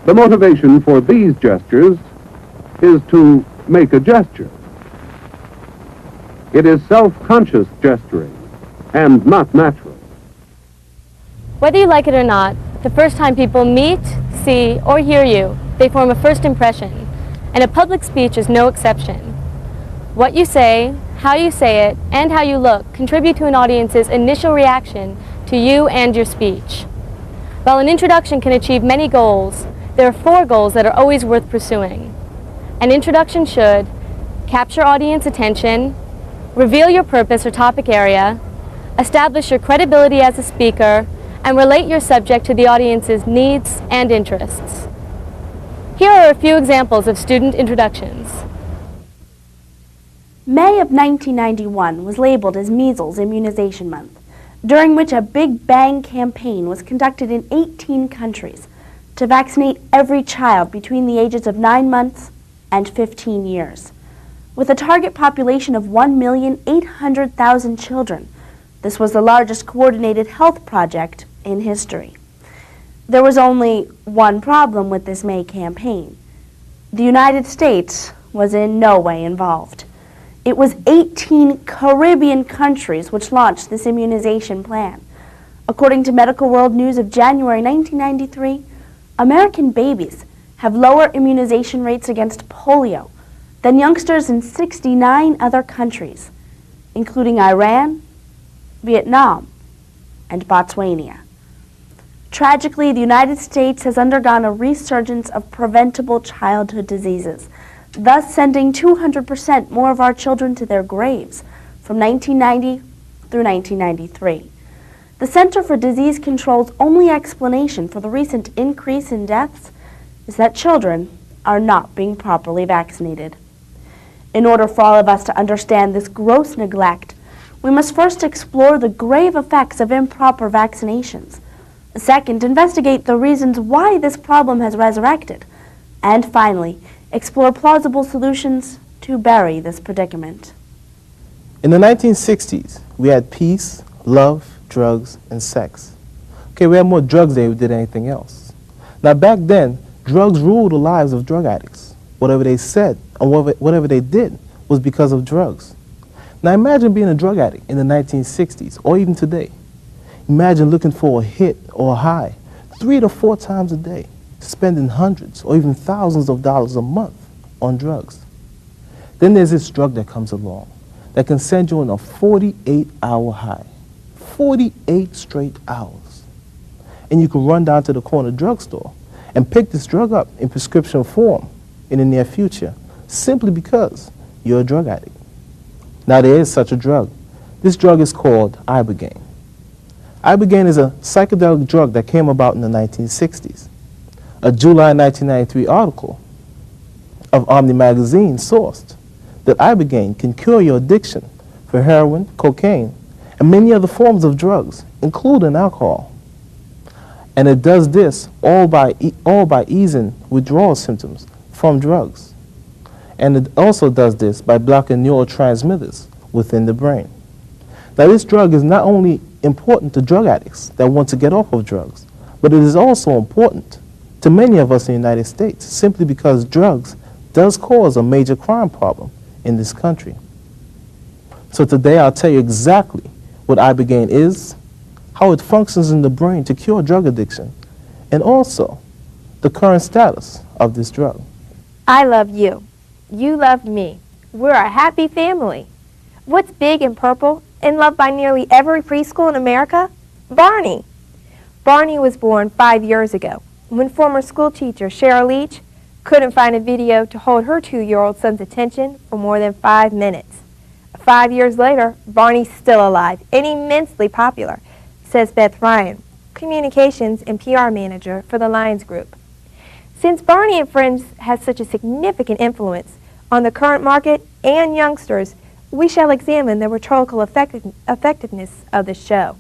The motivation for these gestures is to make a gesture. It is self-conscious gesturing and not natural. Whether you like it or not, the first time people meet, see, or hear you, they form a first impression, and a public speech is no exception. What you say, how you say it, and how you look contribute to an audience's initial reaction to you and your speech. While an introduction can achieve many goals, there are 4 goals that are always worth pursuing. An introduction should capture audience attention, reveal your purpose or topic area, establish your credibility as a speaker, and relate your subject to the audience's needs and interests. Here are a few examples of student introductions. May of 1991 was labeled as Measles Immunization Month, during which a Big Bang campaign was conducted in 18 countries to vaccinate every child between the ages of 9 months and 15 years. With a target population of 1,800,000 children, this was the largest coordinated health project in history. There was only one problem with this May campaign. The United States was in no way involved. It was 18 Caribbean countries which launched this immunization plan. According to Medical World News of January 1993, American babies have lower immunization rates against polio than youngsters in 69 other countries, including Iran, Vietnam, and Botswana. Tragically, the United States has undergone a resurgence of preventable childhood diseases, thus sending 200% more of our children to their graves from 1990 through 1993. The Center for Disease Control's only explanation for the recent increase in deaths is that children are not being properly vaccinated. In order for all of us to understand this gross neglect, we must first explore the grave effects of improper vaccinations. Second, investigate the reasons why this problem has resurrected. And finally, explore plausible solutions to bury this predicament. In the 1960s, we had peace, love, drugs, and sex. Okay, we had more drugs than we did anything else. Now back then, drugs ruled the lives of drug addicts. Whatever they said and whatever they did was because of drugs. Now imagine being a drug addict in the 1960s or even today. Imagine looking for a hit or a high 3 to 4 times a day, spending hundreds or even thousands of dollars a month on drugs. Then there's this drug that comes along that can send you on a 48-hour high, 48 straight hours. And you can run down to the corner drugstore and pick this drug up in prescription form in the near future simply because you're a drug addict. Now there is such a drug. This drug is called Ibogaine. Ibogaine is a psychedelic drug that came about in the 1960s. A July 1993 article of Omni magazine sourced that Ibogaine can cure your addiction for heroin, cocaine, and many other forms of drugs, including alcohol. And it does this all by easing withdrawal symptoms from drugs. And it also does this by blocking neurotransmitters within the brain. Now this drug is not only important to drug addicts that want to get off of drugs, but it is also important to many of us in the United States simply because drugs does cause a major crime problem in this country. So today I'll tell you exactly what Ibogaine is, how it functions in the brain to cure drug addiction, and also the current status of this drug. I love you. You love me. We're a happy family. What's big and purple and loved by nearly every preschool in America? Barney. Barney was born 5 years ago when former school teacher Cheryl Leach couldn't find a video to hold her 2-year-old son's attention for more than 5 minutes. 5 years later, Barney's still alive and immensely popular, says Beth Ryan, communications and PR manager for the Lions Group. Since Barney and Friends has such a significant influence on the current market and youngsters, we shall examine the rhetorical effectiveness of the show.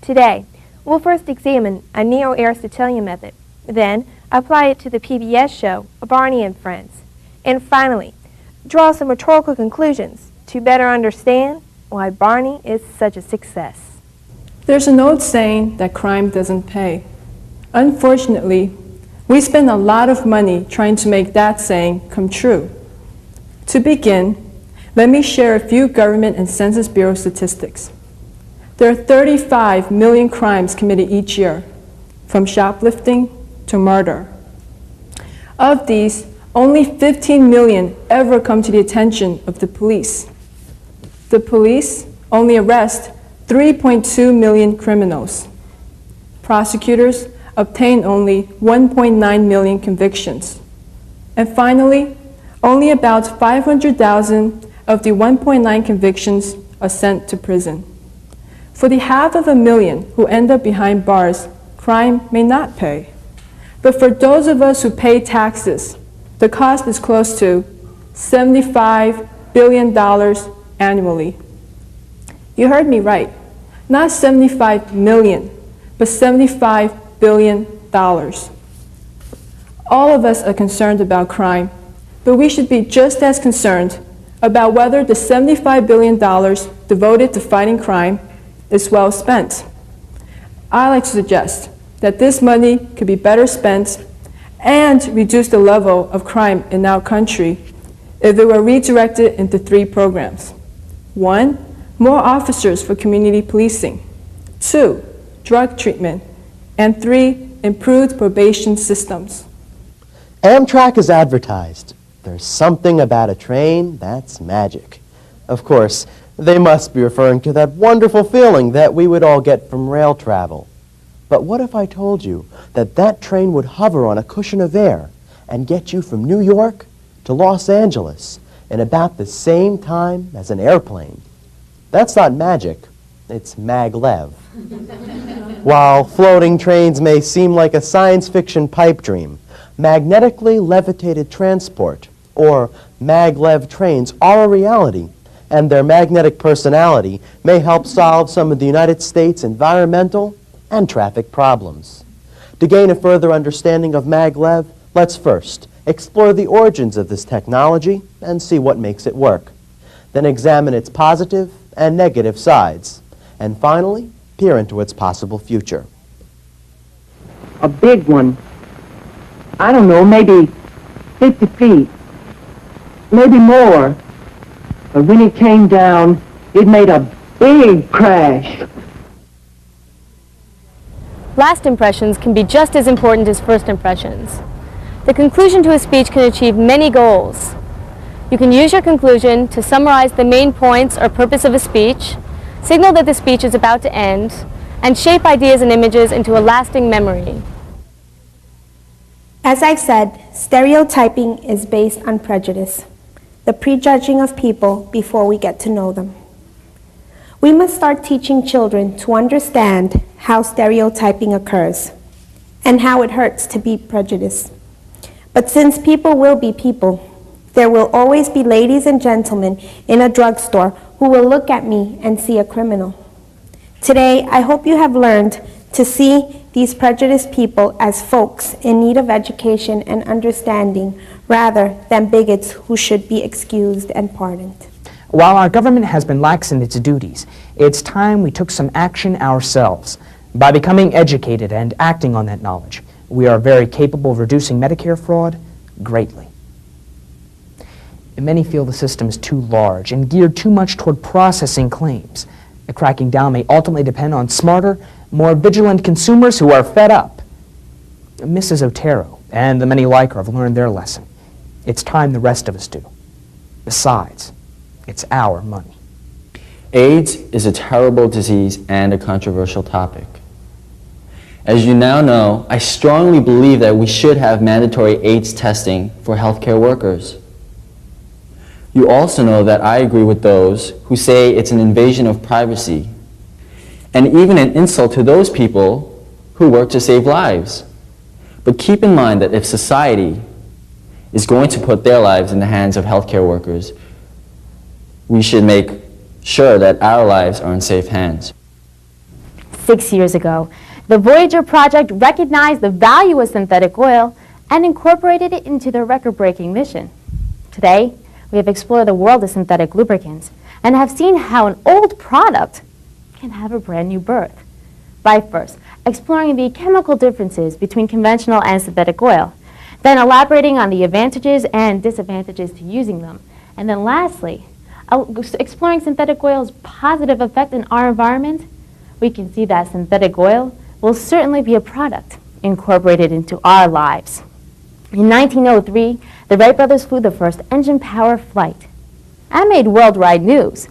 Today, we'll first examine a neo-Aristotelian method, then apply it to the PBS show Barney and Friends, and finally, draw some rhetorical conclusions to better understand why Barney is such a success. There's an old saying that crime doesn't pay. Unfortunately, We spend a lot of money trying to make that saying come true. To begin, let me share a few government and Census Bureau statistics. There are 35 million crimes committed each year, from shoplifting to murder. Of these, only 15 million ever come to the attention of the police. The police only arrest 3.2 million criminals. Prosecutors obtain only 1.9 million convictions. And finally, only about 500,000 of the 1.9 convictions are sent to prison. For the 500,000 who end up behind bars, crime may not pay. But for those of us who pay taxes, the cost is close to $75 billion annually. You heard me right. Not 75 million, but $75 billion. All of us are concerned about crime, but we should be just as concerned about whether the $75 billion devoted to fighting crime is well spent. I like to suggest that this money could be better spent and reduce the level of crime in our country if it were redirected into 3 programs. 1, more officers for community policing. 2, drug treatment. And 3, improved probation systems. Amtrak is advertised. There's something about a train that's magic. Of course, they must be referring to that wonderful feeling that we would all get from rail travel. But what if I told you that that train would hover on a cushion of air and get you from New York to Los Angeles in about the same time as an airplane? That's not magic, it's maglev. While floating trains may seem like a science fiction pipe dream, magnetically levitated transport, or maglev trains, are a reality, and their magnetic personality may help solve some of the United States' environmental and traffic problems. To gain a further understanding of maglev, let's first explore the origins of this technology and see what makes it work. Then examine its positive and negative sides, and finally, peer into its possible future. A big one. I don't know, maybe 50 feet, maybe more. But when it came down, it made a big crash. Last impressions can be just as important as first impressions. The conclusion to a speech can achieve many goals. You can use your conclusion to summarize the main points or purpose of a speech, signal that the speech is about to end, and shape ideas and images into a lasting memory. As I said, stereotyping is based on prejudice, the prejudging of people before we get to know them. We must start teaching children to understand how stereotyping occurs and how it hurts to be prejudiced. But since people will be people, there will always be ladies and gentlemen in a drugstore who will look at me and see a criminal. Today, I hope you have learned to see these prejudiced people as folks in need of education and understanding rather than bigots who should be excused and pardoned. While our government has been lax in its duties, it's time we took some action ourselves. By becoming educated and acting on that knowledge, we are very capable of reducing Medicare fraud greatly. Many feel the system is too large and geared too much toward processing claims. Cracking down may ultimately depend on smarter, more vigilant consumers who are fed up. Mrs. Otero and the many like her have learned their lesson. It's time the rest of us do. Besides, it's our money. AIDS is a terrible disease and a controversial topic. As you now know, I strongly believe that we should have mandatory AIDS testing for healthcare workers. You also know that I agree with those who say it's an invasion of privacy, and even an insult to those people who work to save lives. But keep in mind that if society is going to put their lives in the hands of healthcare workers, we should make sure that our lives are in safe hands. 6 years ago, the Voyager project recognized the value of synthetic oil and incorporated it into their record-breaking mission. Today, we have explored the world of synthetic lubricants and have seen how an old product can have a brand new birth. by first exploring the chemical differences between conventional and synthetic oil, then elaborating on the advantages and disadvantages to using them, and then lastly, exploring synthetic oil's positive effect in our environment, we can see that synthetic oil will certainly be a product incorporated into our lives. In 1903, the Wright brothers flew the first engine-powered flight. That made worldwide news.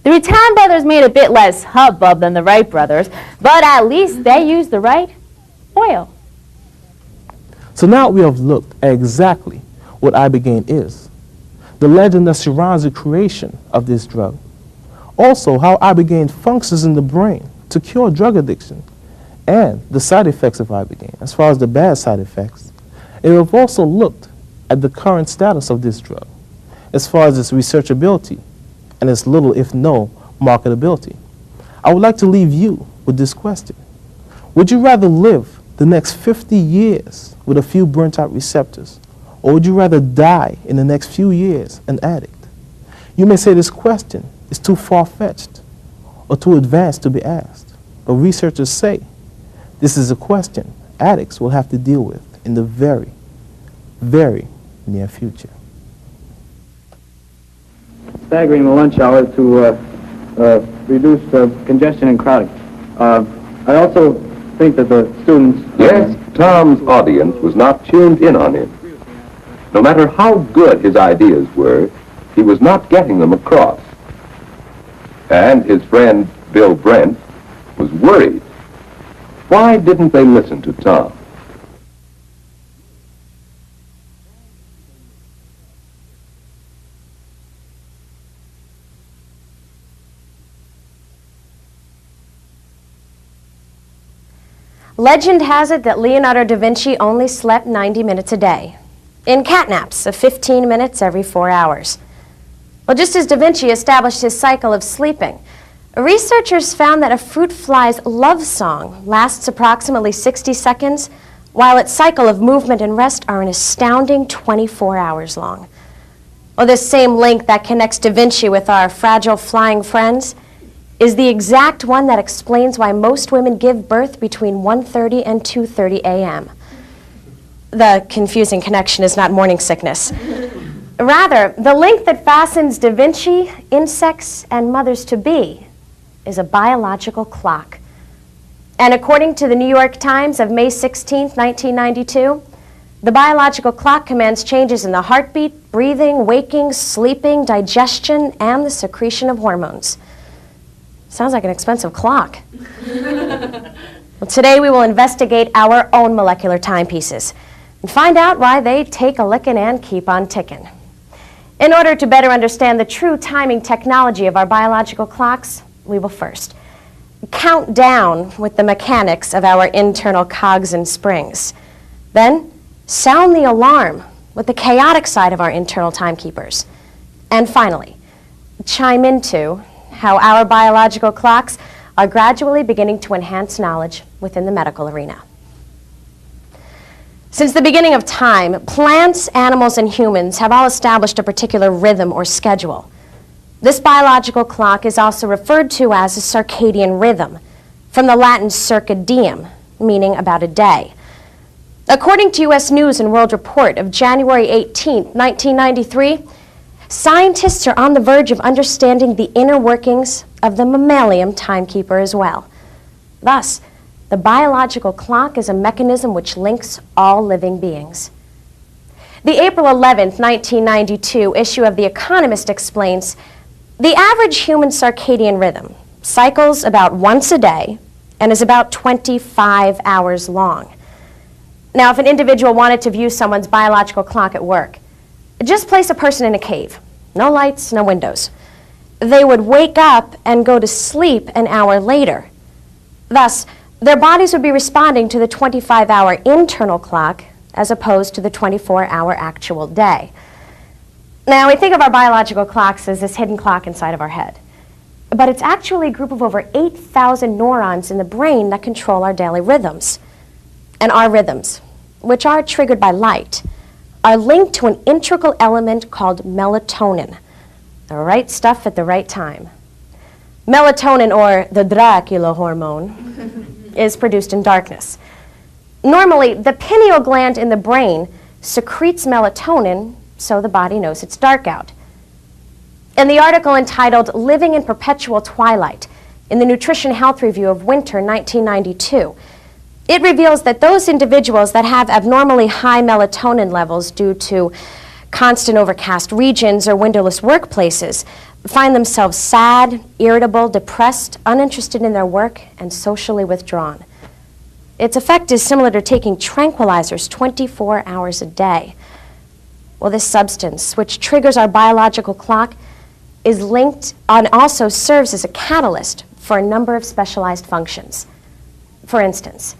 The Rutan brothers made a bit less hubbub than the Wright brothers, but at least they used the right oil. So now we have looked at exactly what ibogaine is, the legend that surrounds the creation of this drug, also how ibogaine functions in the brain to cure drug addiction, and the side effects of ibogaine, as far as the bad side effects. And we have also looked at the current status of this drug, as far as its researchability and its little, if no, marketability. I would like to leave you with this question. Would you rather live the next 50 years with a few burnt-out receptors, or would you rather die in the next few years an addict? You may say this question is too far-fetched or too advanced to be asked, but researchers say this is a question addicts will have to deal with in the very, very near future. Staggering the lunch hour to reduce congestion and crowding. I also think that the students... Yes, Tom's audience was not tuned in on him. No matter how good his ideas were, he was not getting them across. And his friend, Bill Brent, was worried. Why didn't they listen to Tom? Legend has it that Leonardo da Vinci only slept 90 minutes a day, in catnaps of 15 minutes every 4 hours. Well, just as da Vinci established his cycle of sleeping, researchers found that a fruit fly's love song lasts approximately 60 seconds, while its cycle of movement and rest are an astounding 24 hours long. Well, this same link that connects da Vinci with our fragile flying friends is the exact one that explains why most women give birth between 1:30 and 2:30 a.m. The confusing connection is not morning sickness. Rather, the link that fastens da Vinci, insects, and mothers-to-be is a biological clock. And according to the New York Times of May 16, 1992, the biological clock commands changes in the heartbeat, breathing, waking, sleeping, digestion, and the secretion of hormones. Sounds like an expensive clock. Well, today we will investigate our own molecular timepieces and find out why they take a lickin' and keep on ticking. In order to better understand the true timing technology of our biological clocks, we will first count down with the mechanics of our internal cogs and springs. Then sound the alarm with the chaotic side of our internal timekeepers. And finally, chime into how our biological clocks are gradually beginning to enhance knowledge within the medical arena. Since the beginning of time, plants, animals, and humans have all established a particular rhythm or schedule. This biological clock is also referred to as a circadian rhythm, from the Latin circa diem, meaning about a day. According to U.S. News and World Report of January 18, 1993, scientists are on the verge of understanding the inner workings of the mammalian timekeeper as well. Thus, the biological clock is a mechanism which links all living beings. The April 11, 1992 issue of The Economist explains, the average human circadian rhythm cycles about once a day and is about 25 hours long. Now, if an individual wanted to view someone's biological clock at work, just place a person in a cave. No lights, no windows. They would wake up and go to sleep an hour later. Thus, their bodies would be responding to the 25-hour internal clock as opposed to the 24-hour actual day. Now, we think of our biological clocks as this hidden clock inside of our head. But it's actually a group of over 8,000 neurons in the brain that control our daily rhythms. And our rhythms, which are triggered by light, are linked to an integral element called melatonin, the right stuff at the right time. Melatonin, or the Dracula hormone, is produced in darkness. Normally, the pineal gland in the brain secretes melatonin so the body knows it's dark out. In the article entitled Living in Perpetual Twilight in the Nutrition Health Review of Winter 1992, it reveals that those individuals that have abnormally high melatonin levels due to constant overcast regions or windowless workplaces find themselves sad, irritable, depressed, uninterested in their work, and socially withdrawn. Its effect is similar to taking tranquilizers 24 hours a day. Well, this substance, which triggers our biological clock, is linked and also serves as a catalyst for a number of specialized functions. For instance,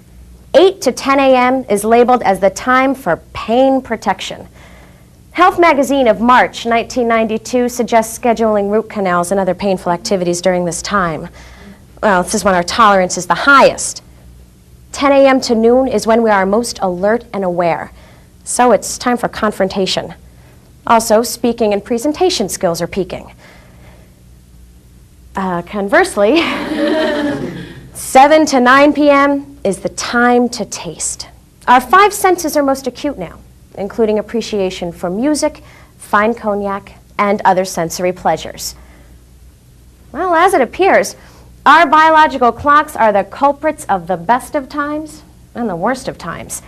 8 to 10 a.m. is labeled as the time for pain protection. Health Magazine of March 1992 suggests scheduling root canals and other painful activities during this time. Well, this is when our tolerance is the highest. 10 a.m. to noon is when we are most alert and aware. So it's time for confrontation. Also, speaking and presentation skills are peaking. Conversely, 7 to 9 p.m. is the time to taste. Our 5 senses are most acute now, including appreciation for music, fine cognac, and other sensory pleasures. Well, as it appears, our biological clocks are the culprits of the best of times and the worst of times.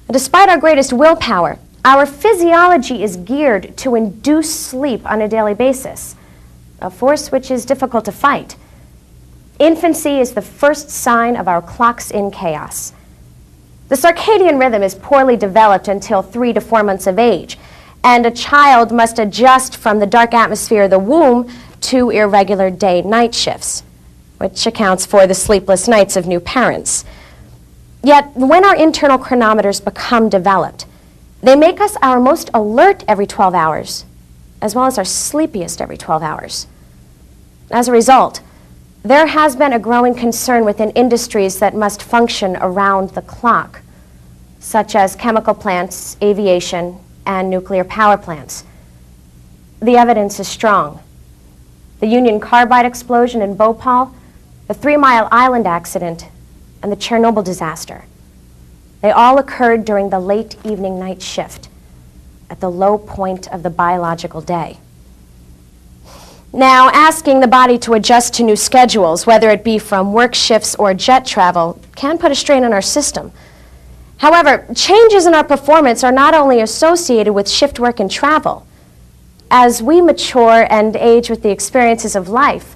And despite our greatest willpower, our physiology is geared to induce sleep on a daily basis, a force which is difficult to fight. Infancy is the first sign of our clocks in chaos. The circadian rhythm is poorly developed until 3 to 4 months of age, and a child must adjust from the dark atmosphere of the womb to irregular day-night shifts, which accounts for the sleepless nights of new parents. Yet, when our internal chronometers become developed, they make us our most alert every 12 hours, as well as our sleepiest every 12 hours. As a result, there has been a growing concern within industries that must function around the clock, such as chemical plants, aviation, and nuclear power plants. The evidence is strong. The Union Carbide explosion in Bhopal, the 3 Mile Island accident, and the Chernobyl disaster. They all occurred during the late evening night shift, at the low point of the biological day. Now, asking the body to adjust to new schedules, whether it be from work shifts or jet travel, can put a strain on our system. However, changes in our performance are not only associated with shift work and travel. As we mature and age with the experiences of life,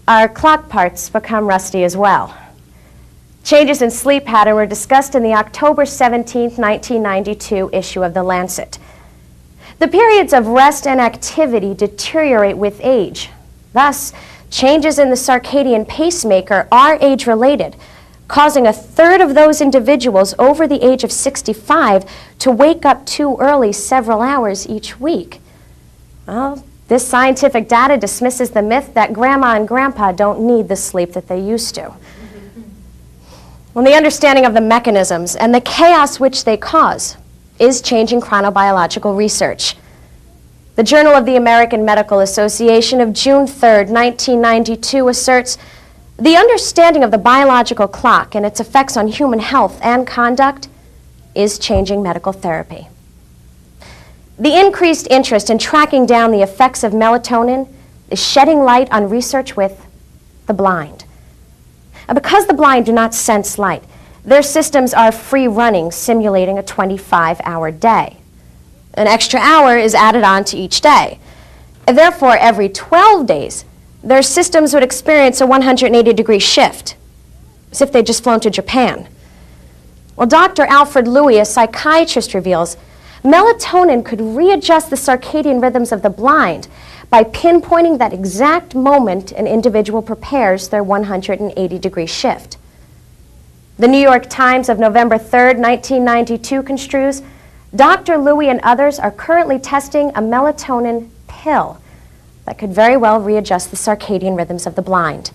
our clock parts become rusty as well. Changes in sleep pattern were discussed in the October 17, 1992 issue of The Lancet. The periods of rest and activity deteriorate with age. Thus, changes in the circadian pacemaker are age-related, causing a third of those individuals over the age of 65 to wake up too early several hours each week. Well, this scientific data dismisses the myth that grandma and grandpa don't need the sleep that they used to. Well, the understanding of the mechanisms and the chaos which they cause is changing chronobiological research. The Journal of the American Medical Association of June 3, 1992 asserts, the understanding of the biological clock and its effects on human health and conduct is changing medical therapy. The increased interest in tracking down the effects of melatonin is shedding light on research with the blind. And because the blind do not sense light, their systems are free-running, simulating a 25-hour day. An extra hour is added on to each day. And therefore, every 12 days, their systems would experience a 180-degree shift, as if they'd just flown to Japan. Well, Dr. Alfred Louis, a psychiatrist, reveals melatonin could readjust the circadian rhythms of the blind by pinpointing that exact moment an individual prepares their 180-degree shift. The New York Times of November 3, 1992 construes, Dr. Louis and others are currently testing a melatonin pill that could very well readjust the circadian rhythms of the blind.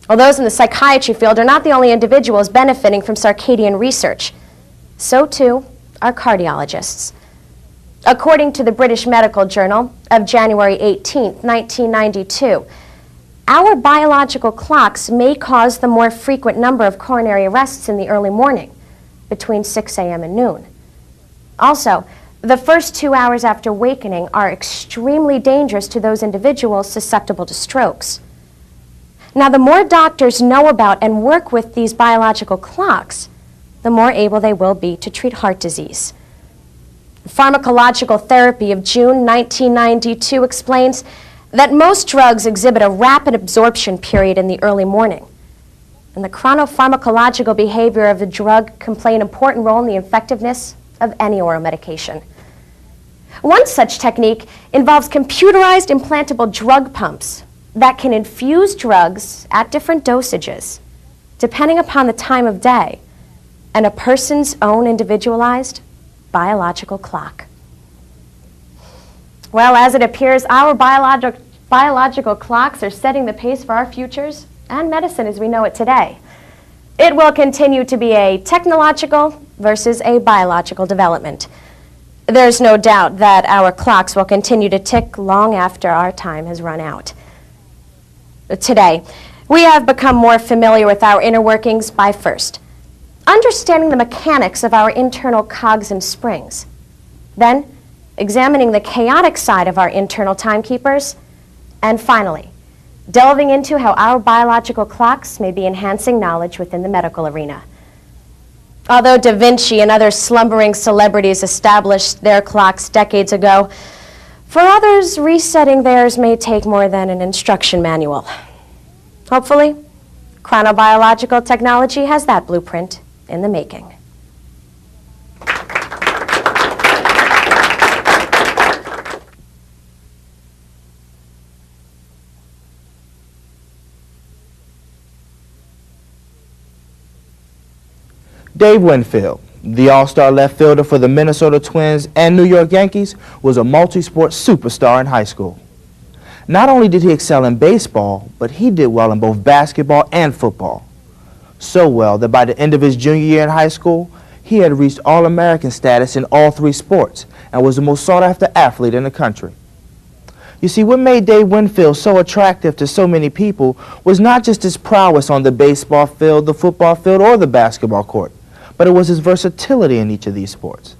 Well, those in the psychiatry field are not the only individuals benefiting from circadian research. So too are cardiologists. According to the British Medical Journal of January 18, 1992, our biological clocks may cause the more frequent number of coronary arrests in the early morning, between 6 a.m. and noon. Also, the first 2 hours after wakening are extremely dangerous to those individuals susceptible to strokes. Now, the more doctors know about and work with these biological clocks, the more able they will be to treat heart disease. Pharmacological Therapy of June 1992 explains that most drugs exhibit a rapid absorption period in the early morning, and the chronopharmacological behavior of the drug can play an important role in the effectiveness of any oral medication. One such technique involves computerized implantable drug pumps that can infuse drugs at different dosages, depending upon the time of day and a person's own individualized biological clock. Well, as it appears, our biological clocks are setting the pace for our futures and medicine as we know it today. It will continue to be a technological versus a biological development. There's no doubt that our clocks will continue to tick long after our time has run out. Today, we have become more familiar with our inner workings by first understanding the mechanics of our internal cogs and springs, then examining the chaotic side of our internal timekeepers, and finally, delving into how our biological clocks may be enhancing knowledge within the medical arena. Although Da Vinci and other slumbering celebrities established their clocks decades ago, for others, resetting theirs may take more than an instruction manual. Hopefully, chronobiological technology has that blueprint in the making. Dave Winfield, the all-star left fielder for the Minnesota Twins and New York Yankees, was a multi-sport superstar in high school. Not only did he excel in baseball, but he did well in both basketball and football. So well that by the end of his junior year in high school, he had reached All-American status in all three sports and was the most sought-after athlete in the country. You see, what made Dave Winfield so attractive to so many people was not just his prowess on the baseball field, the football field, or the basketball court, but it was his versatility in each of these sports.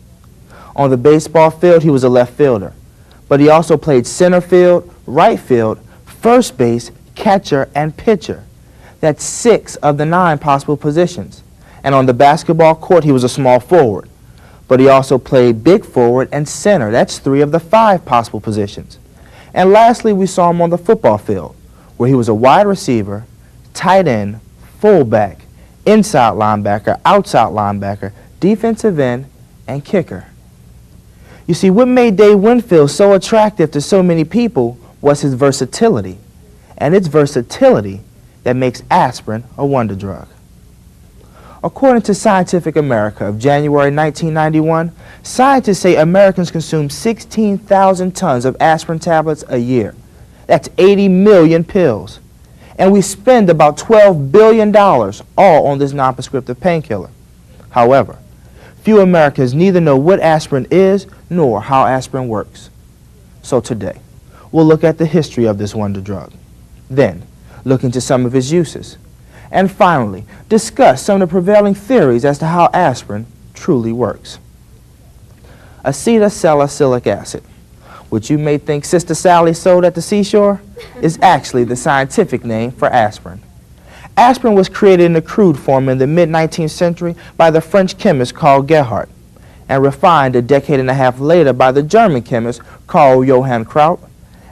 On the baseball field, he was a left fielder, but he also played center field, right field, first base, catcher, and pitcher. That's 6 of the 9 possible positions. And on the basketball court, he was a small forward, but he also played big forward and center. That's 3 of the 5 possible positions. And lastly, we saw him on the football field, where he was a wide receiver, tight end, fullback, inside linebacker, outside linebacker, defensive end, and kicker. You see, what made Dave Winfield so attractive to so many people was his versatility, and it's versatility that makes aspirin a wonder drug. According to Scientific America of January 1991, scientists say Americans consume 16,000 tons of aspirin tablets a year. That's 80 million pills. And we spend about $12 billion all on this non-prescriptive painkiller. However, few Americans neither know what aspirin is nor how aspirin works. So today, we'll look at the history of this wonder drug. Then, look into some of its uses. And finally, discuss some of the prevailing theories as to how aspirin truly works. Acetylsalicylic acid, which you may think Sister Sally sold at the seashore, is actually the scientific name for aspirin. Aspirin was created in the crude form in the mid-19th century by the French chemist Carl Gerhardt and refined a decade and a half later by the German chemist Karl Johann Kraut,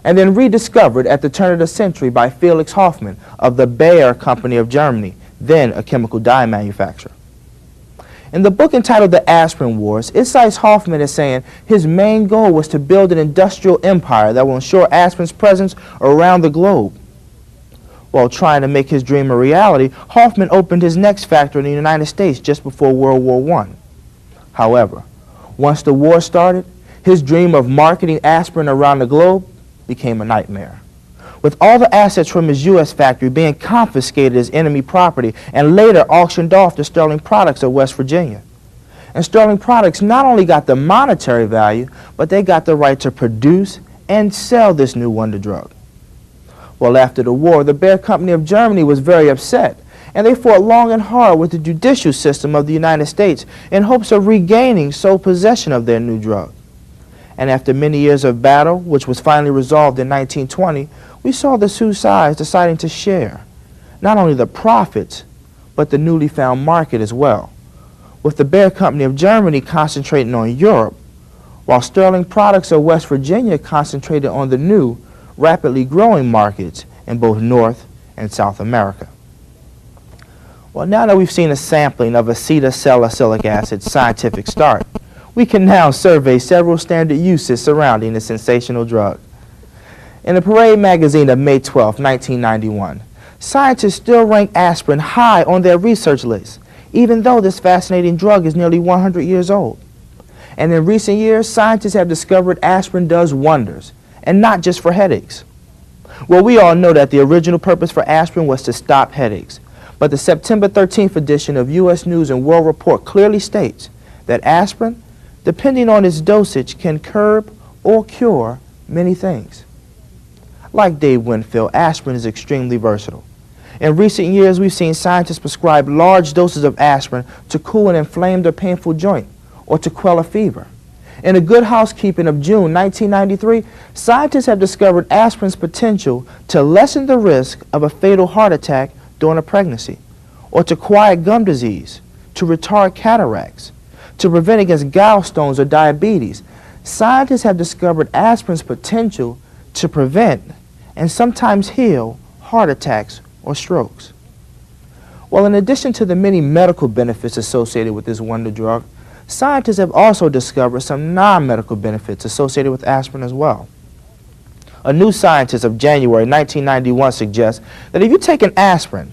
and then rediscovered at the turn of the century by Felix Hoffmann of the Bayer Company of Germany, then a chemical dye manufacturer. In the book entitled The Aspirin Wars, it cites Hoffmann as saying his main goal was to build an industrial empire that will ensure aspirin's presence around the globe. While trying to make his dream a reality, Hoffmann opened his next factory in the United States just before World War I. However, once the war started, his dream of marketing aspirin around the globe became a nightmare. With all the assets from his U.S. factory being confiscated as enemy property and later auctioned off to Sterling Products of West Virginia. And Sterling Products not only got the monetary value, but they got the right to produce and sell this new wonder drug. Well, after the war, the Bayer Company of Germany was very upset, and they fought long and hard with the judicial system of the United States in hopes of regaining sole possession of their new drug. And after many years of battle, which was finally resolved in 1920, we saw the two sides deciding to share not only the profits, but the newly found market as well, with the Bayer Company of Germany concentrating on Europe, while Sterling Products of West Virginia concentrated on the new, rapidly growing markets in both North and South America. Well, now that we've seen a sampling of acetylsalicylic acid's scientific start, we can now survey several standard uses surrounding the sensational drug. In the Parade magazine of May 12, 1991, scientists still rank aspirin high on their research list, even though this fascinating drug is nearly 100 years old. And in recent years, scientists have discovered aspirin does wonders, and not just for headaches. Well, we all know that the original purpose for aspirin was to stop headaches, but the September 13th edition of U.S. News and World Report clearly states that aspirin, depending on its dosage, can curb or cure many things. Like Dave Winfield, aspirin is extremely versatile. In recent years, we've seen scientists prescribe large doses of aspirin to cool an inflamed or painful joint, or to quell a fever. In A Good Housekeeping of June 1993, scientists have discovered aspirin's potential to lessen the risk of a fatal heart attack during a pregnancy, or to quiet gum disease, to retard cataracts, to prevent against gallstones or diabetes. Scientists have discovered aspirin's potential to prevent and sometimes heal heart attacks or strokes. Well, in addition to the many medical benefits associated with this wonder drug, scientists have also discovered some non-medical benefits associated with aspirin as well. A New Scientist of January 1991 suggests that if you take an aspirin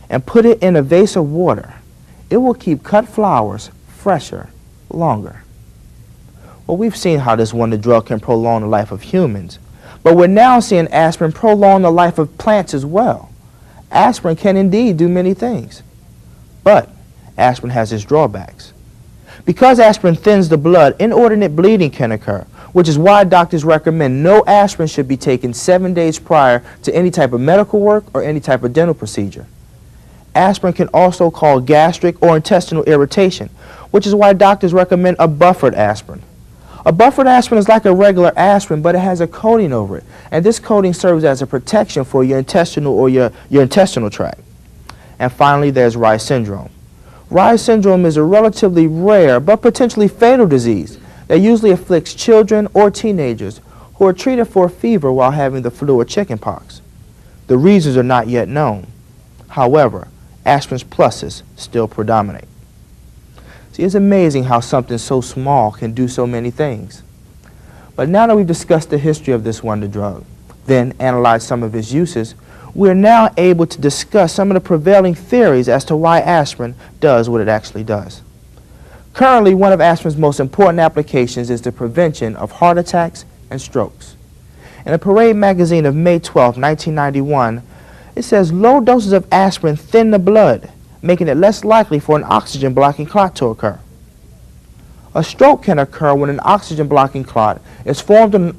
and put it in a vase of water, it will keep cut flowers fresher longer. Well, we've seen how this wonder drug can prolong the life of humans, but we're now seeing aspirin prolong the life of plants as well. Aspirin can indeed do many things, but aspirin has its drawbacks. Because aspirin thins the blood, inordinate bleeding can occur, which is why doctors recommend no aspirin should be taken 7 days prior to any type of medical work or any type of dental procedure. Aspirin can also cause gastric or intestinal irritation, which is why doctors recommend a buffered aspirin. A buffered aspirin is like a regular aspirin, but it has a coating over it, and this coating serves as a protection for your intestinal or your intestinal tract. And finally, there's Reye syndrome. Reye syndrome is a relatively rare but potentially fatal disease that usually afflicts children or teenagers who are treated for a fever while having the flu or chickenpox. The reasons are not yet known. However, aspirin's pluses still predominate. See, it's amazing how something so small can do so many things. But now that we've discussed the history of this wonder drug, then analyzed some of its uses, we're now able to discuss some of the prevailing theories as to why aspirin does what it actually does. Currently, one of aspirin's most important applications is the prevention of heart attacks and strokes. In a Parade magazine of May 12, 1991, it says low doses of aspirin thin the blood, making it less likely for an oxygen-blocking clot to occur. A stroke can occur when an oxygen-blocking clot is formed on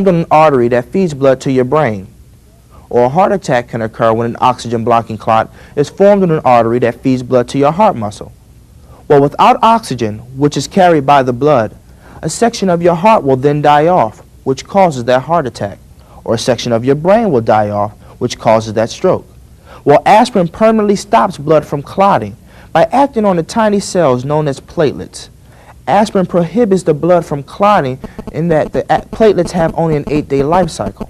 an artery that feeds blood to your brain. Or a heart attack can occur when an oxygen-blocking clot is formed on an artery that feeds blood to your heart muscle. Well, without oxygen, which is carried by the blood, a section of your heart will then die off, which causes that heart attack. Or a section of your brain will die off, which causes that stroke. Well, aspirin permanently stops blood from clotting by acting on the tiny cells known as platelets. Aspirin prohibits the blood from clotting in that the platelets have only an 8-day life cycle.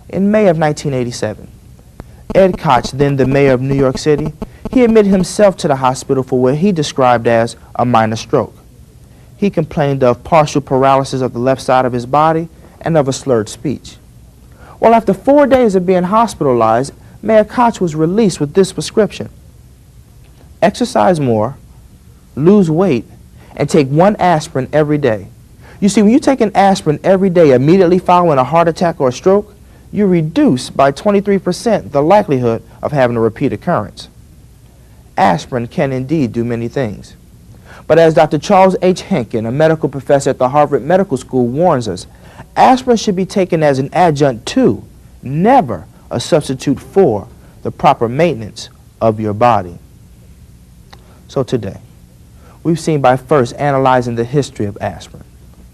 In May of 1987, Ed Koch, then the mayor of New York City, he admitted himself to the hospital for what he described as a minor stroke. He complained of partial paralysis of the left side of his body and of a slurred speech. Well, after 4 days of being hospitalized, Mayor Koch was released with this prescription: exercise more, lose weight, and take 1 aspirin every day. You see, when you take an aspirin every day immediately following a heart attack or a stroke, you reduce by 23% the likelihood of having a repeat occurrence. Aspirin can indeed do many things. But as Dr. Charles H. Henkin, a medical professor at the Harvard Medical School, warns us, aspirin should be taken as an adjunct to, never a substitute for the proper maintenance of your body. So today, we've seen by first analyzing the history of aspirin,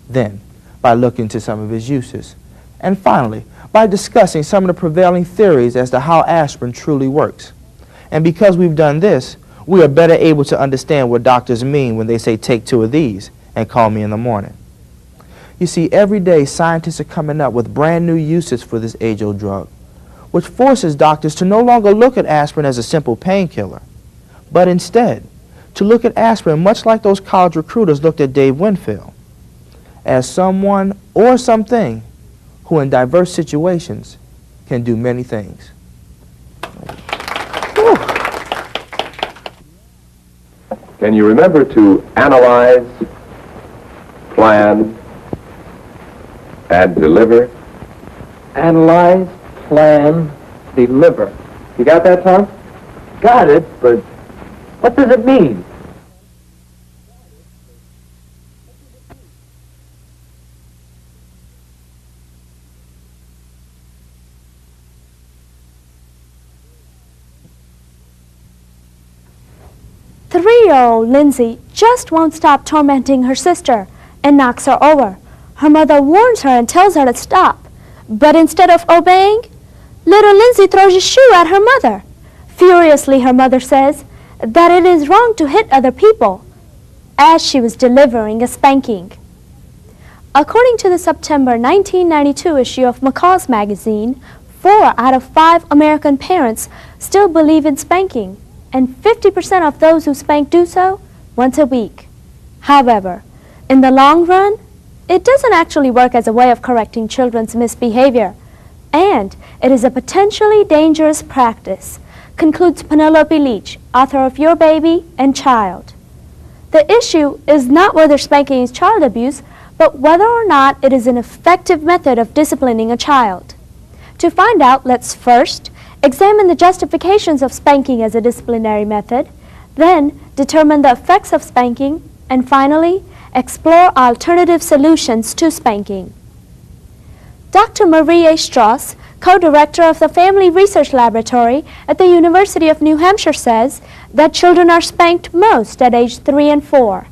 then by looking into some of its uses, and finally by discussing some of the prevailing theories as to how aspirin truly works. And because we've done this, we are better able to understand what doctors mean when they say take 2 of these and call me in the morning. You see, every day scientists are coming up with brand new uses for this age-old drug, which forces doctors to no longer look at aspirin as a simple painkiller, but instead to look at aspirin much like those college recruiters looked at Dave Winfield, as someone or something who in diverse situations can do many things. Can you remember to analyze, plan, and deliver? Analyze, plan, deliver. You got that, Tom? Got it, but what does it mean? Three-year-old Lindsay just won't stop tormenting her sister and knocks her over. Her mother warns her and tells her to stop. But instead of obeying, little Lindsay throws a shoe at her mother. Furiously, her mother says that it is wrong to hit other people, as she was delivering a spanking. According to the September 1992 issue of McCall's magazine, 4 out of 5 American parents still believe in spanking, and 50% of those who spank do so once a week. However, in the long run, it doesn't actually work as a way of correcting children's misbehavior, and it is a potentially dangerous practice, concludes Penelope Leach, author of Your Baby and Child. The issue is not whether spanking is child abuse, but whether or not it is an effective method of disciplining a child. To find out, let's first examine the justifications of spanking as a disciplinary method, then determine the effects of spanking, and finally, explore alternative solutions to spanking. Dr. Marie A. Strauss, co-director of the Family Research Laboratory at the University of New Hampshire, says that children are spanked most at age 3 and 4.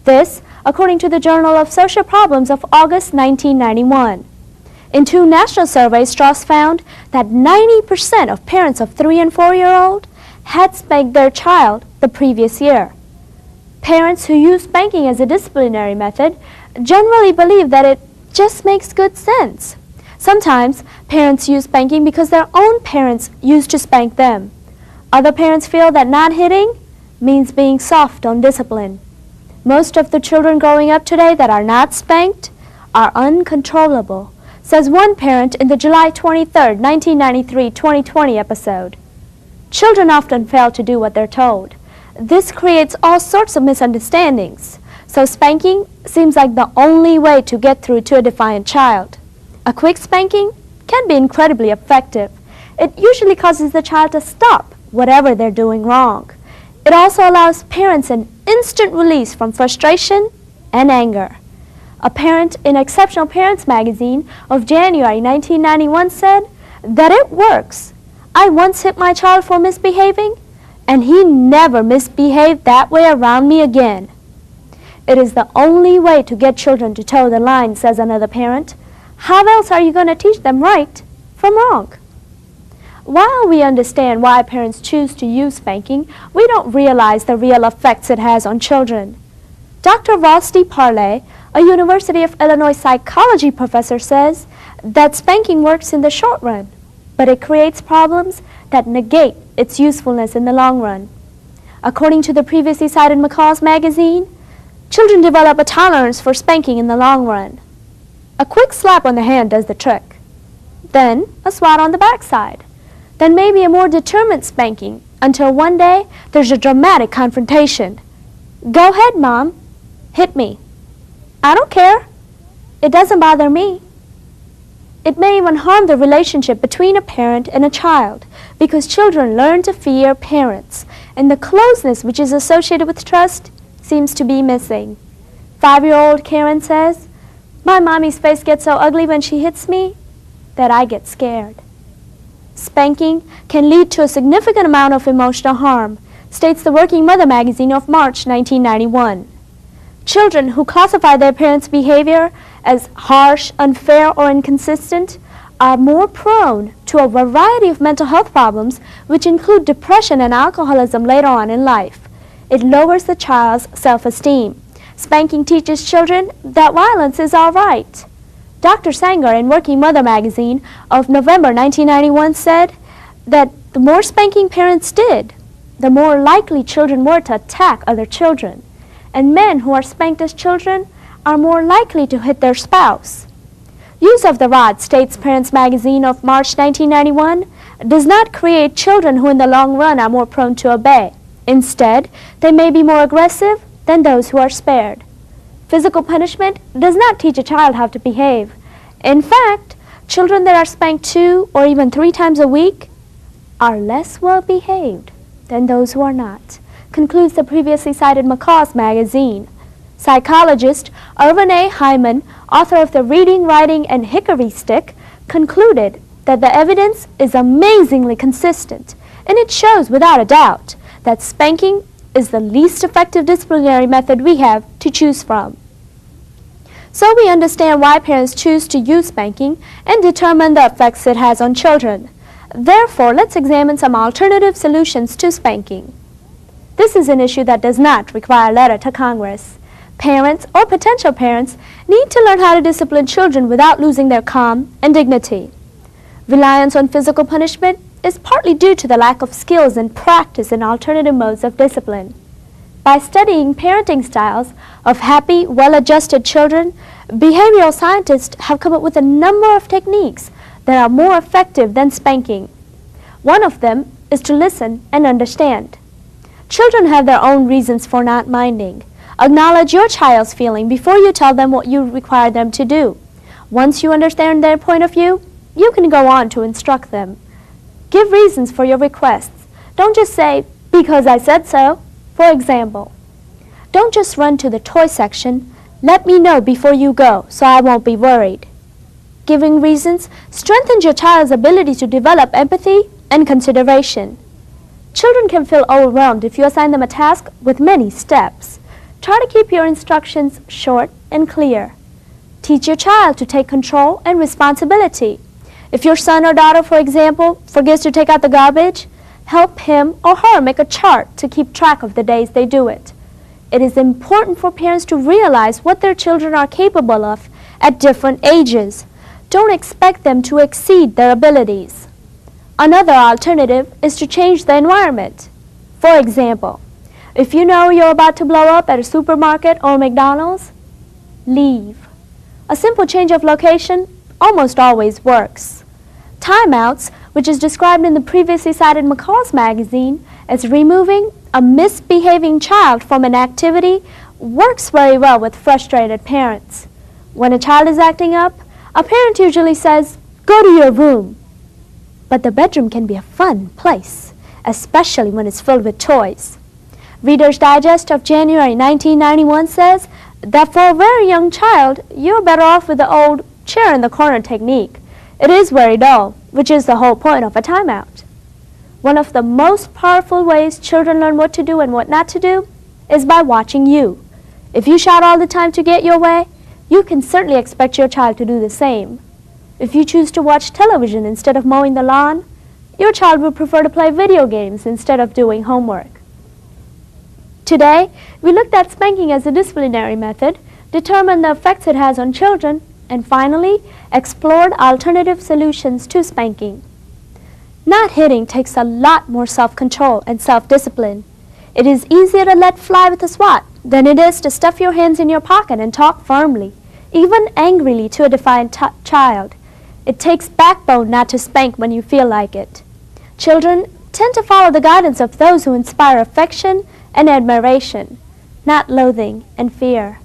This, according to the Journal of Social Problems of August 1991. In 2 national surveys, Strauss found that 90% of parents of 3 and 4-year-old had spanked their child the previous year. Parents who use spanking as a disciplinary method generally believe that it just makes good sense. Sometimes parents use spanking because their own parents used to spank them. Other parents feel that not hitting means being soft on discipline. Most of the children growing up today that are not spanked are uncontrollable, says one parent in the July 23, 1993 2020 episode. Children often fail to do what they're told. This creates all sorts of misunderstandings, so spanking seems like the only way to get through to a defiant child. A quick spanking can be incredibly effective. It usually causes the child to stop whatever they're doing wrong. It also allows parents an instant release from frustration and anger. A parent in Exceptional Parents magazine of January 1991 said that it works. I once hit my child for misbehaving, and he never misbehaved that way around me again. It is the only way to get children to toe the line, says another parent. How else are you going to teach them right from wrong? While we understand why parents choose to use spanking, we don't realize the real effects it has on children. Dr. Ross D. Parley, a University of Illinois psychology professor, says that spanking works in the short run, but it creates problems that negate its usefulness in the long run. According to the previously cited McCall's magazine, children develop a tolerance for spanking in the long run. A quick slap on the hand does the trick. Then a swat on the backside. Then maybe a more determined spanking until one day there's a dramatic confrontation. Go ahead, Mom. Hit me. I don't care. It doesn't bother me. It may even harm the relationship between a parent and a child because children learn to fear parents, and the closeness which is associated with trust seems to be missing. 5-year-old Karen says, "My mommy's face gets so ugly when she hits me that I get scared." Spanking can lead to a significant amount of emotional harm, states the Working Mother magazine of March 1991. Children who classify their parents' behavior as harsh, unfair, or inconsistent are more prone to a variety of mental health problems, which include depression and alcoholism later on in life. It lowers the child's self-esteem. Spanking teaches children that violence is all right. Dr. Sanger in Working Mother magazine of November 1991 said that the more spanking parents did, the more likely children were to attack other children. And men who are spanked as children are more likely to hit their spouse. Use of the rod, states Parents magazine of March 1991, does not create children who in the long run are more prone to obey. Instead, they may be more aggressive than those who are spared. Physical punishment does not teach a child how to behave. In fact, children that are spanked 2 or even 3 times a week are less well behaved than those who are not, concludes the previously cited McCaw's magazine. Psychologist Irvin A. Hyman, author of The Reading, Writing, and Hickory Stick, concluded that the evidence is amazingly consistent, and it shows without a doubt that spanking is the least effective disciplinary method we have to choose from. So we understand why parents choose to use spanking and determine the effects it has on children. Therefore, let's examine some alternative solutions to spanking. This is an issue that does not require a letter to Congress. Parents or potential parents need to learn how to discipline children without losing their calm and dignity. Reliance on physical punishment is partly due to the lack of skills and practice in alternative modes of discipline. By studying parenting styles of happy, well-adjusted children, behavioral scientists have come up with a number of techniques that are more effective than spanking. One of them is to listen and understand. Children have their own reasons for not minding. Acknowledge your child's feeling before you tell them what you require them to do. Once you understand their point of view, you can go on to instruct them. Give reasons for your requests. Don't just say, "Because I said so." For example, don't just run to the toy section. Let me know before you go so I won't be worried. Giving reasons strengthens your child's ability to develop empathy and consideration. Children can feel overwhelmed if you assign them a task with many steps. Try to keep your instructions short and clear. Teach your child to take control and responsibility. If your son or daughter, for example, forgets to take out the garbage, help him or her make a chart to keep track of the days they do it. It is important for parents to realize what their children are capable of at different ages. Don't expect them to exceed their abilities. Another alternative is to change the environment. For example, if you know you're about to blow up at a supermarket or McDonald's, leave. A simple change of location almost always works. Timeouts, which is described in the previously cited McCaw's magazine as removing a misbehaving child from an activity, works very well with frustrated parents. When a child is acting up, a parent usually says, "Go to your room." But the bedroom can be a fun place, especially when it's filled with toys. Reader's Digest of January 1991 says that for a very young child, you're better off with the old chair in the corner technique. It is very dull, which is the whole point of a timeout. One of the most powerful ways children learn what to do and what not to do is by watching you. If you shout all the time to get your way, you can certainly expect your child to do the same. If you choose to watch television instead of mowing the lawn, your child will prefer to play video games instead of doing homework. Today, we looked at spanking as a disciplinary method, determined the effects it has on children, and finally, explored alternative solutions to spanking. Not hitting takes a lot more self-control and self-discipline. It is easier to let fly with a swat than it is to stuff your hands in your pocket and talk firmly, even angrily, to a defiant child. It takes backbone not to spank when you feel like it. Children tend to follow the guidance of those who inspire affection and admiration, not loathing and fear.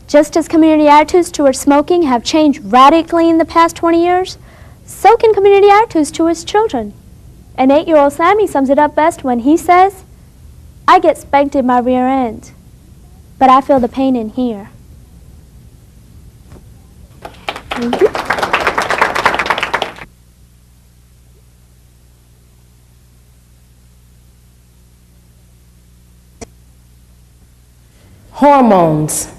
Just as community attitudes towards smoking have changed radically in the past 20 years, so can community attitudes towards children. An 8-year-old Sammy sums it up best when he says, "I get spanked in my rear end, but I feel the pain in here." Thank you. hormones,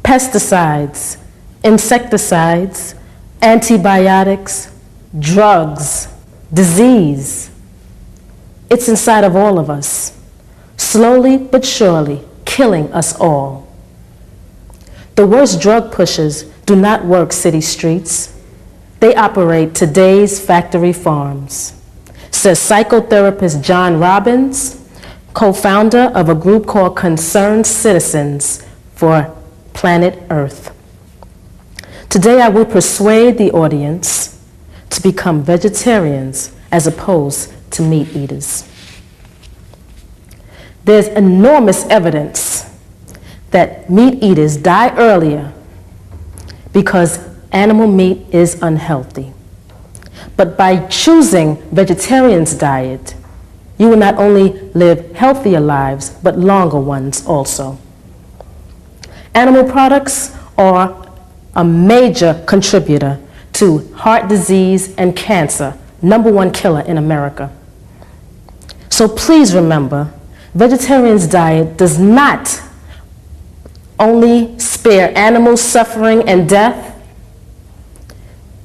pesticides, insecticides, antibiotics, drugs, disease. It's inside of all of us, slowly but surely killing us all. The worst drug pushers do not work city streets. They operate today's factory farms, says psychotherapist John Robbins, co-founder of a group called Concerned Citizens for Planet Earth. Today I will persuade the audience to become vegetarians as opposed to meat eaters. There's enormous evidence that meat eaters die earlier because animal meat is unhealthy. But by choosing vegetarian's diet, you will not only live healthier lives, but longer ones also. Animal products are a major contributor to heart disease and cancer, #1 killer in America. So please remember, vegetarian's diet does not only spare animals suffering and death,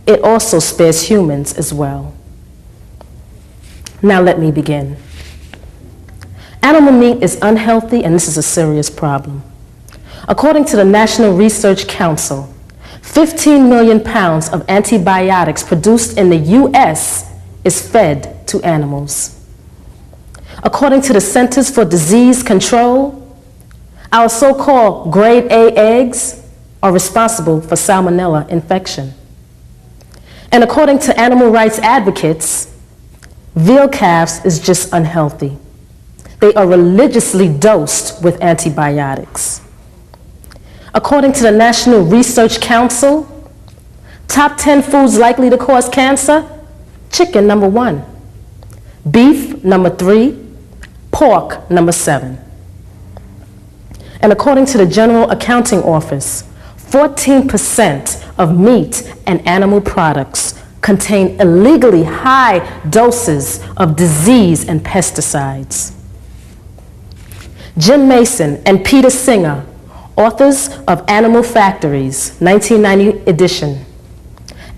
it also spares humans as well. Now let me begin. Animal meat is unhealthy, and this is a serious problem. According to the National Research Council, 15 million pounds of antibiotics produced in the U.S. is fed to animals. According to the Centers for Disease Control, our so-called grade A eggs are responsible for salmonella infection. And according to animal rights advocates, veal calves is just unhealthy. They are religiously dosed with antibiotics. According to the National Research Council, top 10 foods likely to cause cancer: chicken, #1, beef, #3, pork, #7. And according to the General Accounting Office, 14% of meat and animal products contain illegally high doses of disease and pesticides. Jim Mason and Peter Singer, authors of Animal Factories, 1990 edition.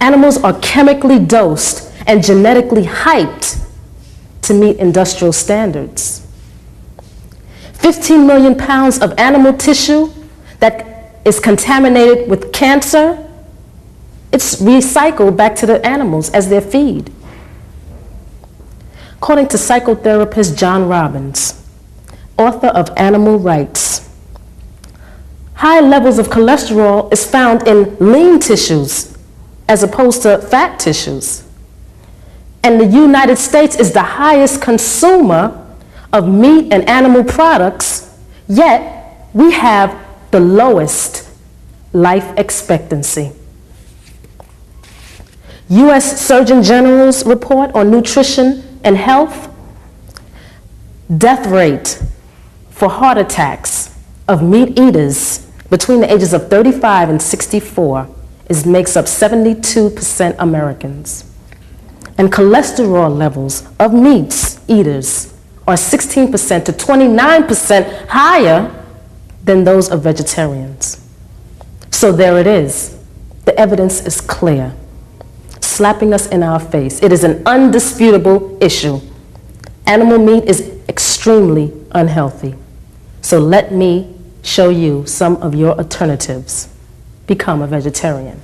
Animals are chemically dosed and genetically hyped to meet industrial standards. 15 million pounds of animal tissue that is contaminated with cancer, it's recycled back to the animals as their feed. According to psychotherapist John Robbins, author of Animal Rights, high levels of cholesterol is found in lean tissues as opposed to fat tissues. And the United States is the highest consumer of meat and animal products, yet we have the lowest life expectancy. U.S. Surgeon General's report on nutrition and health, death rate for heart attacks of meat eaters between the ages of 35 and 64 makes up 72% Americans. And cholesterol levels of meat eaters are 16% to 29% higher than those of vegetarians. So there it is. The evidence is clear, slapping us in our face. It is an undisputable issue. Animal meat is extremely unhealthy. So let me show you some of your alternatives. Become a vegetarian.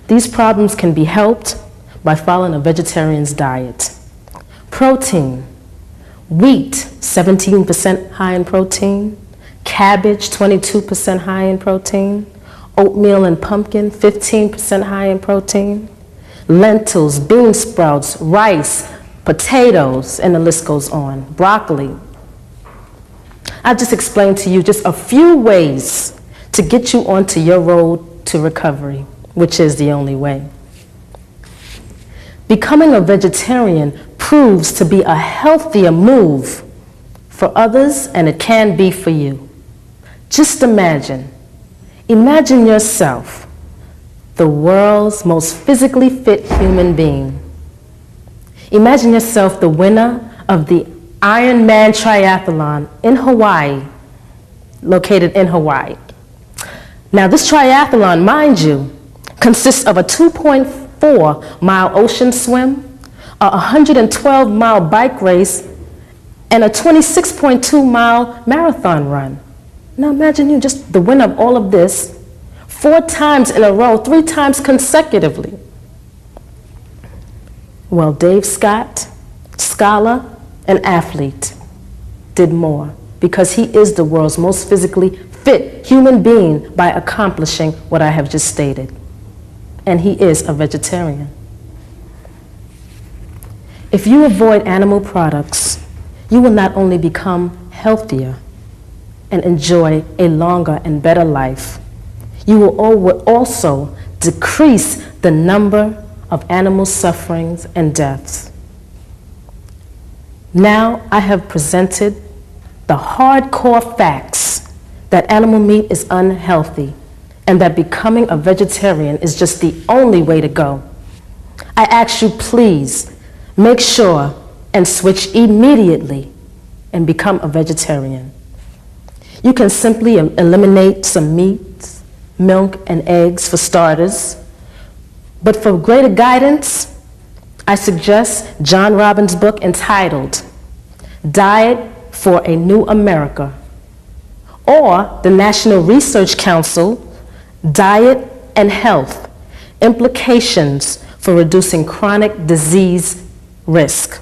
These problems can be helped by following a vegetarian's diet. Protein: wheat, 17% high in protein; cabbage, 22% high in protein; oatmeal and pumpkin, 15% high in protein; lentils, bean sprouts, rice, potatoes, and the list goes on. Broccoli. I've just explained to you just a few ways to get you onto your road to recovery, which is the only way. Becoming a vegetarian proves to be a healthier move for others, and it can be for you. Just imagine yourself the world's most physically fit human being. Imagine yourself the winner of the Ironman triathlon in Hawaii, located in Hawaii. Now, this triathlon, mind you, consists of a 2.4-mile ocean swim, a 112-mile bike race, and a 26.2-mile marathon run. Now, imagine you just the winner of all of this 4 times in a row, 3 times consecutively. Well, Dave Scott, scholar and athlete, did more because he is the world's most physically fit human being by accomplishing what I have just stated. And he is a vegetarian. If you avoid animal products, you will not only become healthier and enjoy a longer and better life, you will also decrease the number of animal sufferings and deaths. Now I have presented the hardcore facts that animal meat is unhealthy and that becoming a vegetarian is just the only way to go. I ask you, please make sure and switch immediately and become a vegetarian. You can simply eliminate some meats, milk, and eggs for starters. But for greater guidance, I suggest John Robbins' book entitled Diet for a New America, or the National Research Council, Diet and Health, Implications for Reducing Chronic Disease Risk,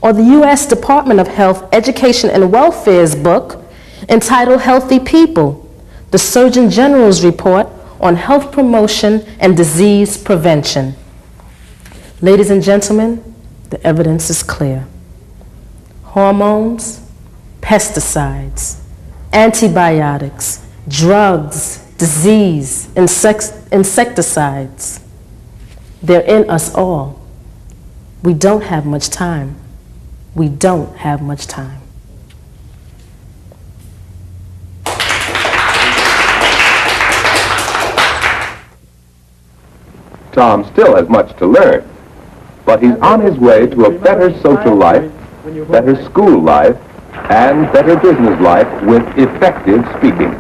or the U.S. Department of Health, Education, and Welfare's book entitled Healthy People, the Surgeon General's report on health promotion and disease prevention. Ladies and gentlemen, the evidence is clear. Hormones, pesticides, antibiotics, drugs, disease, insecticides, they're in us all. We don't have much time. We don't have much time. Tom still has much to learn, but he's on his way to a better social life, better school life, and better business life with effective speaking.